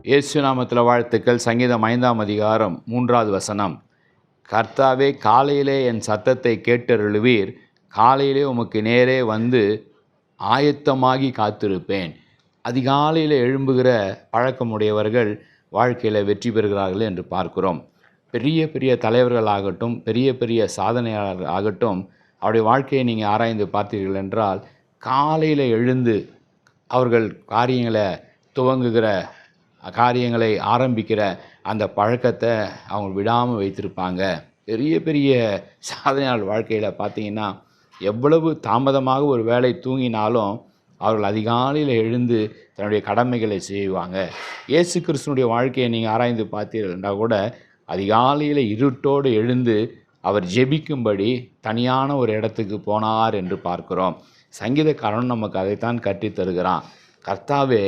இயேசு நாமத்தில் வாழ்த்துக்கள். சங்கீதம் 5ஆம் அதிகாரம் 3வது வசனம். கர்த்தாவே, காலையிலே என் சத்தத்தை கேட்டருளுவீர், காலையிலே உமக்கு நேரே வந்து ஆயத்தமாகி காத்திருப்பேன். அதிகாலையில் எழும்புகிற பழக்கமுடையவர்கள் வாழ்க்கையில் வெற்றி பெறுகிறார்கள் என்று பார்க்கிறோம். பெரிய பெரிய தலைவர்களாகட்டும், பெரிய பெரிய சாதனையாளர்கள் ஆகட்டும், அவருடைய வாழ்க்கையை நீங்கள் ஆராய்ந்து பார்த்தீர்கள் என்றால், காலையில் எழுந்து அவர்கள் காரியங்களை ஆரம்பிக்கிற அந்த பழக்கத்தை அவங்க விடாமல் வைத்திருப்பாங்க. பெரிய பெரிய சாதனையாளர் வாழ்க்கையில் பார்த்தீங்கன்னா, எவ்வளவு தாமதமாக ஒரு வேலை தூங்கினாலும் அவர்கள் அதிகாலையில் எழுந்து தன்னுடைய கடமைகளை செய்வாங்க. இயேசு கிறிஸ்துனுடைய வாழ்க்கையை நீங்கள் ஆராய்ந்து பார்த்தீர்கள்னா கூட அதிகாலையில் இருட்டோடு எழுந்து அவர் ஜெபிக்கும்படி தனியான ஒரு இடத்துக்கு போனார் என்று பார்க்கிறோம். சங்கீதக்காரன் நமக்கு அதைத்தான் கற்றுத் தருகிறான். கர்த்தாவே,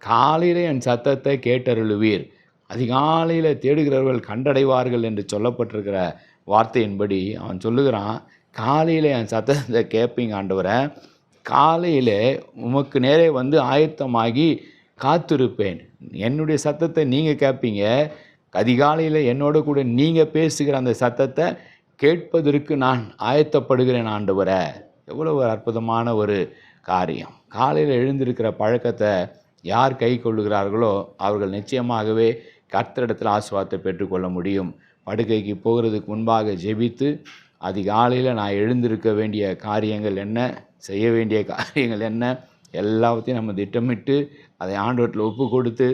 காலையில் என் சத்தத்தை கேட்டருளுவீர், அதிகாலையில் தேடுகிறவர்கள் கண்டடைவார்கள் என்று சொல்லப்பட்டிருக்கிற வார்த்தையின்படி அவன் சொல்லுகிறான், காலையில் என் சத்தத்தை கேட்பீங்க ஆண்டவரை, காலையில் உமக்கு நேரே வந்து ஆயத்தமாகி காத்திருப்பேன். என்னுடைய சத்தத்தை நீங்கள் கேட்பீங்க, அதிகாலையில் என்னோட கூட நீங்கள் பேசுகிற அந்த சத்தத்தை கேட்பதற்கு நான் ஆயத்தப்படுகிறேன் ஆண்டவரை. எவ்வளோ ஒரு அற்புதமான ஒரு காரியம். காலையில் எழுந்திருக்கிற பழக்கத்தை யார் கை கொள்ளுகிறார்களோ அவர்கள் நிச்சயமாகவே கர்த்தரிடத்தில் ஆசீர்வாதத்தை பெற்றுக்கொள்ள முடியும். படுக்கைக்கு போகிறதுக்கு முன்பாக ஜெபித்து அதிகாலையில் நான் எழுந்திருக்க வேண்டிய காரியங்கள் என்ன, செய்ய வேண்டிய காரியங்கள் என்ன, எல்லாத்தையும் நம்ம திட்டமிட்டு அதை ஆண்டவரில் ஒப்பு கொடுத்து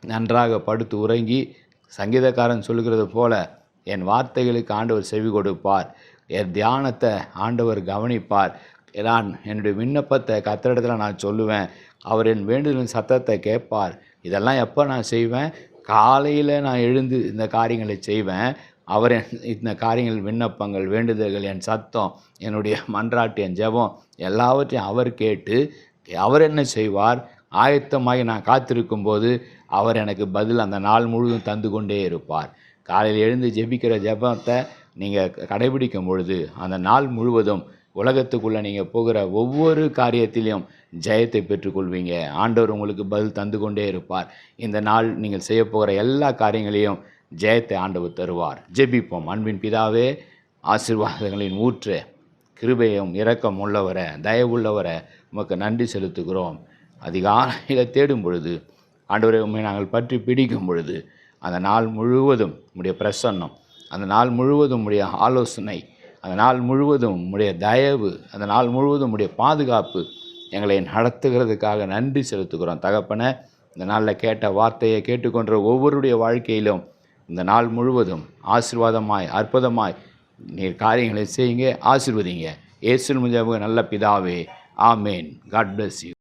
நன்றாக படுத்து உறங்கி, சங்கீதக்காரன் சொல்லுகிறது போல என் வார்த்தைகளுக்கு ஆண்டவர் செவி கொடுப்பார், என் தியானத்தை ஆண்டவர் கவனிப்பார், நான் என்னுடைய விண்ணப்பத்தை கர்த்தரிடத்தில் நான் சொல்லுவேன், அவர் என் வேண்டுதலின் சத்தத்தை கேட்பார். இதெல்லாம் எப்போ நான் செய்வேன்? காலையில் நான் எழுந்து இந்த காரியங்களை செய்வேன். அவர் இந்த காரியங்கள், விண்ணப்பங்கள், வேண்டுதல்கள், என் சத்தம், என்னுடைய மன்றாட்டு, என் ஜெபம் எல்லாவற்றையும் அவர் கேட்டு அவர் என்ன செய்வார்? ஆயத்தமாகி நான் காத்திருக்கும் போது அவர் எனக்கு பதில் அந்த நாள் முழுவதும் தந்து கொண்டே இருப்பார். காலையில் எழுந்து ஜெபிக்கிற ஜெபத்தை நீங்கள் கடைபிடிக்கும் பொழுது அந்த நாள் முழுவதும் உலகத்துக்குள்ளே நீங்கள் போகிற ஒவ்வொரு காரியத்திலையும் ஜெயத்தை பெற்றுக்கொள்வீங்க. ஆண்டவர் உங்களுக்கு பதில் தந்து கொண்டே இருப்பார். இந்த நாள் நீங்கள் செய்ய போகிற எல்லா காரியங்களையும் ஜெயத்தை ஆண்டவர் தருவார். ஜெபிப்போம். அன்பின் பிதாவே, ஆசீர்வாதங்களின் ஊற்று, கிருபையும் இரக்கம் உள்ளவரை, தயவுள்ளவரை உமக்கு நன்றி செலுத்துகிறோம். அதிகாலையில் தேடும் பொழுது ஆண்டவரை உண்மை நாங்கள் பற்றி பிடிக்கும் பொழுது அந்த நாள் முழுவதும் உம்முடைய பிரசன்னம், அந்த நாள் முழுவதும் உம்முடைய ஆலோசனை, அந்த நாள் முழுவதும் உம்முடைய தயவு, அந்த நாள் முழுவதும் உம்முடைய பாதுகாப்பு எங்களை நடத்துகிறதுக்காக நன்றி செலுத்துகிறோம். தகப்பனை, இந்த நாளில் கேட்ட வார்த்தையை கேட்டுக்கொண்ட ஒவ்வொருடைய வாழ்க்கையிலும் இந்த நாள் முழுவதும் ஆசீர்வாதமாய், அற்புதமாய் நீர் காரியங்களை செய்யுங்க, ஆசீர்வதிங்க. இயேசுவின் மூலமாக நல்ல பிதாவே, ஆமேன். God bless you.